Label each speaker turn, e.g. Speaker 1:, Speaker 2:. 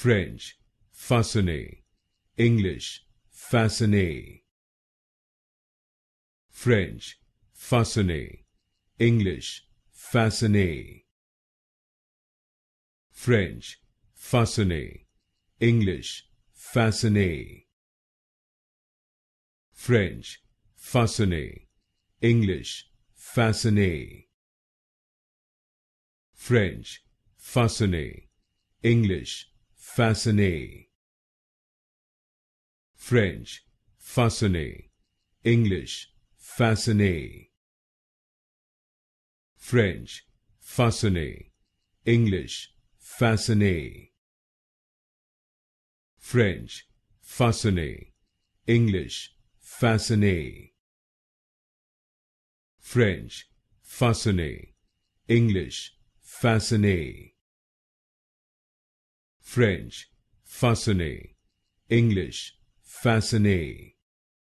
Speaker 1: French, façonné, English, façonné. French, façonné, English, façonné. French, façonné, English, façonné. French, façonné, English, façonné. French, façonné, English, façonné. French, façonné, English, façonné. French, façonné, English, façonné. French, façonné, English, façonné. French, façonné, English, façonné. French, façonné, English, façonné.